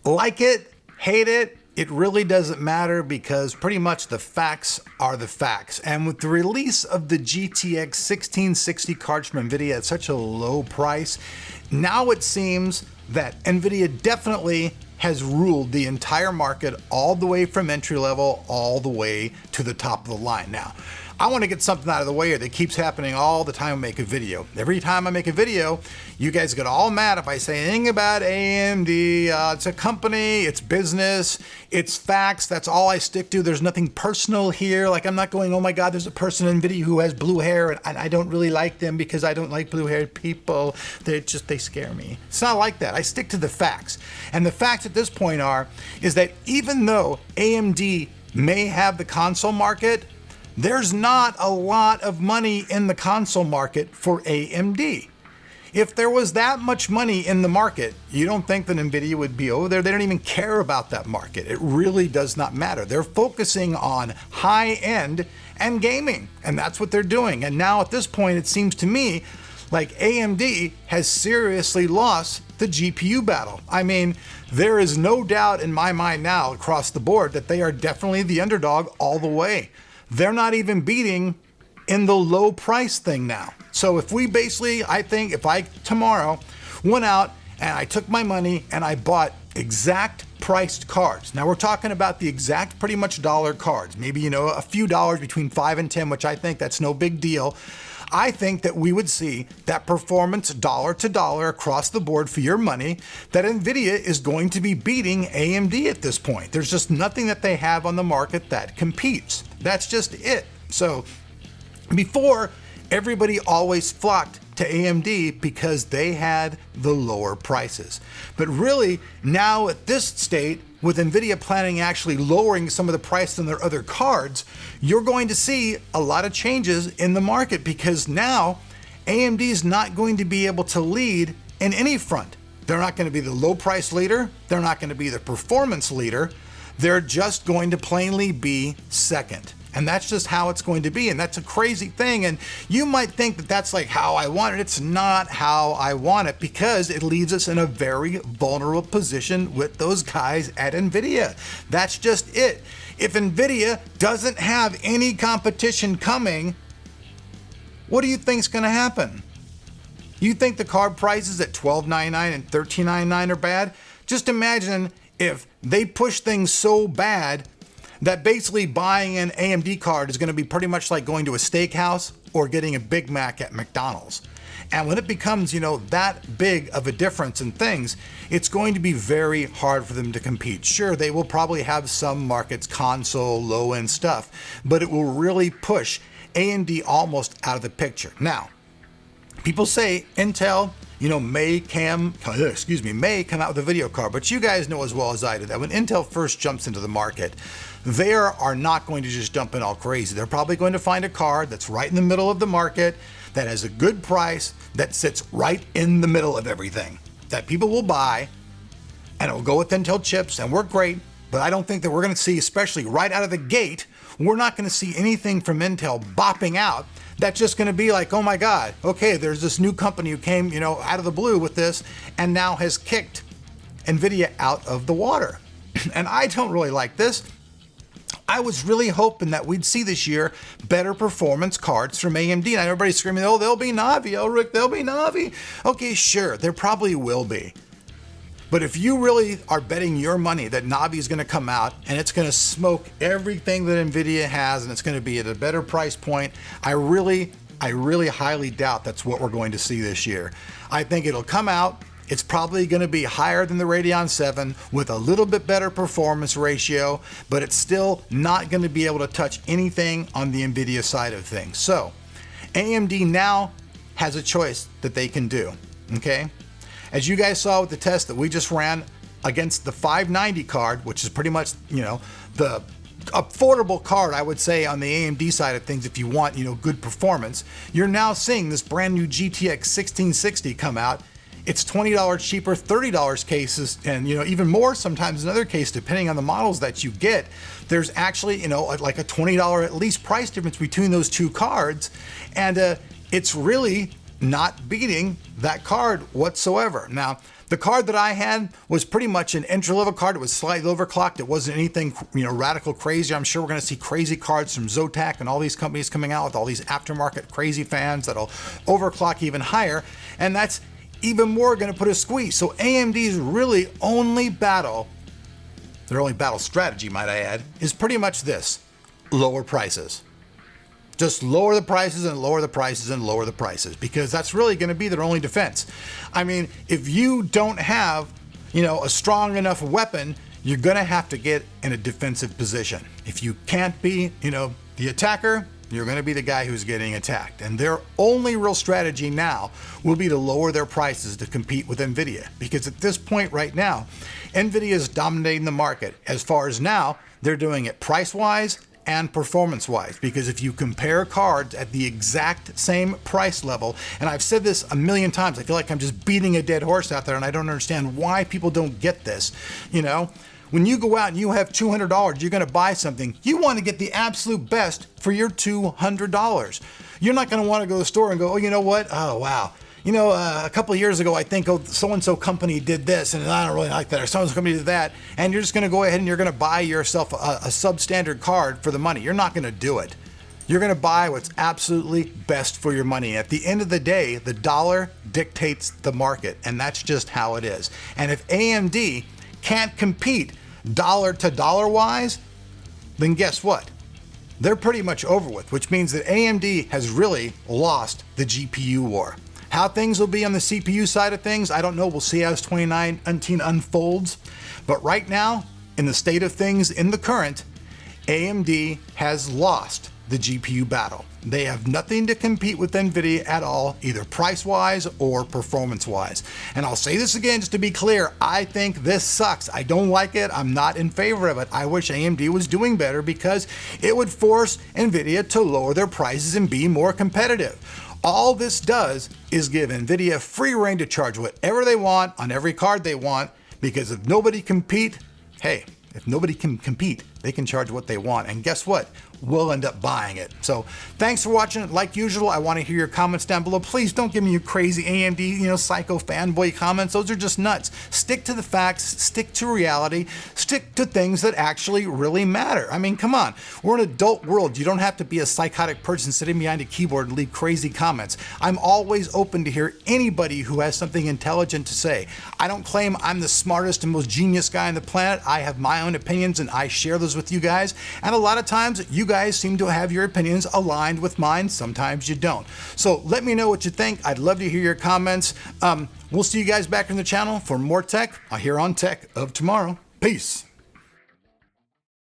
Like it, hate it, it really doesn't matter because pretty much the facts are the facts. And with the release of the GTX 1660 cards from NVIDIA at such a low price, now it seems that NVIDIA definitely has ruled the entire market all the way from entry level all the way to the top of the line. Now, I want to get something out of the way that keeps happening all the time I make a video. Every time I make a video, you guys get all mad if I say anything about AMD. It's a company, it's business, it's facts. That's all I stick to. There's nothing personal here. Like I'm not going, oh my God, there's a person in NVIDIA who has blue hair and I don't really like them because I don't like blue haired people. They scare me. It's not like that. I stick to the facts. And the facts at this point is that even though AMD may have the console market, there's not a lot of money in the console market for AMD. If there was that much money in the market, you don't think that NVIDIA would be over there? They don't even care about that market. It really does not matter. They're focusing on high-end and gaming, and that's what they're doing. And now at this point, it seems to me like AMD has seriously lost the GPU battle. I mean, there is no doubt in my mind now across the board that they are definitely the underdog all the way. They're not even beating in the low price thing now. So if we basically, I think if I tomorrow went out and I took my money and I bought exact priced cards. Now we're talking about the exact pretty much dollar cards, maybe, a few dollars between 5 and 10, which I think that's no big deal. I think that we would see that performance dollar to dollar across the board for your money, that NVIDIA is going to be beating AMD at this point. There's just nothing that they have on the market that competes. That's just it. So before, everybody always flocked to AMD because they had the lower prices. But really, now at this state, with NVIDIA planning actually lowering some of the price on their other cards, you're going to see a lot of changes in the market because now AMD is not going to be able to lead in any front. They're not going to be the low price leader. They're not going to be the performance leader. They're just going to plainly be second. And that's just how it's going to be. And that's a crazy thing. And you might think that that's like how I want it. It's not how I want it because it leaves us in a very vulnerable position with those guys at NVIDIA. That's just it. If NVIDIA doesn't have any competition coming, what do you think's going to happen? You think the card prices at $12.99 and $13.99 are bad? Just imagine if they push things so bad that basically buying an AMD card is going to be pretty much like going to a steakhouse or getting a Big Mac at McDonald's. And when it becomes, that big of a difference in things, it's going to be very hard for them to compete. Sure, they will probably have some markets, console, low-end stuff, but it will really push AMD almost out of the picture. Now, people say Intel, may come out with a video card, but you guys know as well as I do that when Intel first jumps into the market, they are not going to just jump in all crazy. They're probably going to find a card that's right in the middle of the market, that has a good price, that sits right in the middle of everything, that people will buy, and it will go with Intel chips and work great, but I don't think that we're going to see, especially right out of the gate, we're not going to see anything from Intel bopping out that's just going to be like, oh my God, okay, there's this new company who came, out of the blue with this and now has kicked NVIDIA out of the water. And I don't really like this. I was really hoping that we'd see this year better performance cards from AMD. And everybody's screaming, oh, there'll be Navi. Oh, Rick, there'll be Navi. Okay, sure, there probably will be. But if you really are betting your money that Navi is going to come out and it's going to smoke everything that NVIDIA has and it's going to be at a better price point, I really highly doubt that's what we're going to see this year. I think it'll come out. It's probably going to be higher than the Radeon 7 with a little bit better performance ratio, but it's still not going to be able to touch anything on the NVIDIA side of things. So AMD now has a choice that they can do, okay? As you guys saw with the test that we just ran against the 590 card, which is pretty much, the affordable card, I would say, on the AMD side of things if you want, good performance, you're now seeing this brand new GTX 1660 come out. It's $20 cheaper, $30 cases, and even more sometimes in other cases, depending on the models that you get. There's actually, like a $20 at least price difference between those two cards, and it's really not beating that card whatsoever. Now, The card that I had was pretty much an entry-level card. It was slightly overclocked. It wasn't anything, radical crazy. I'm sure we're going to see crazy cards from Zotac and all these companies coming out with all these aftermarket crazy fans that'll overclock even higher. And that's even more going to put a squeeze. So AMD's really only battle, their only battle strategy, might I add, is pretty much this: lower prices. Just lower the prices and lower the prices and lower the prices, because that's really going to be their only defense. I mean, if you don't have, a strong enough weapon, you're going to have to get in a defensive position. If you can't be, the attacker, you're going to be the guy who's getting attacked. And their only real strategy now will be to lower their prices to compete with NVIDIA, because at this point right now, NVIDIA is dominating the market. As far as now, they're doing it price-wise and performance-wise, because if you compare cards at the exact same price level, and I've said this a million times, I feel like I'm just beating a dead horse out there, and I don't understand why people don't get this. When you go out and you have $200, you're going to buy something, you want to get the absolute best for your $200. You're not going to want to go to the store and go, oh, you know what? Oh, wow. A couple of years ago, I think, so-and-so company did this, and I don't really like that, or so-and-so company did that, and you're just going to go ahead and you're going to buy yourself a substandard card for the money. You're not going to do it. You're going to buy what's absolutely best for your money. At the end of the day, the dollar dictates the market, and that's just how it is. And if AMD can't compete dollar to dollar wise, then guess what? They're pretty much over with, which means that AMD has really lost the GPU war. How things will be on the CPU side of things, I don't know. We'll see as 2019 unfolds. But right now, in the state of things in the current, AMD has lost the GPU battle. They have nothing to compete with NVIDIA at all, either price-wise or performance-wise. And I'll say this again just to be clear, I think this sucks. I don't like it. I'm not in favor of it. I wish AMD was doing better, because it would force NVIDIA to lower their prices and be more competitive. All this does is give NVIDIA free reign to charge whatever they want on every card they want, because if nobody can compete, they can charge what they want. And guess what? We'll end up buying it. So thanks for watching. Like usual, I want to hear your comments down below. Please don't give me your crazy AMD, psycho fanboy comments. Those are just nuts. Stick to the facts, stick to reality, stick to things that actually really matter. I mean, come on. We're an adult world. You don't have to be a psychotic person sitting behind a keyboard and leave crazy comments. I'm always open to hear anybody who has something intelligent to say. I don't claim I'm the smartest and most genius guy on the planet. I have my own opinions, and I share those with you guys. And a lot of times, you guys seem to have your opinions aligned with mine. Sometimes you don't. So let me know what you think. I'd love to hear your comments. We'll see you guys back on the channel for more tech here on Tech of Tomorrow. Peace.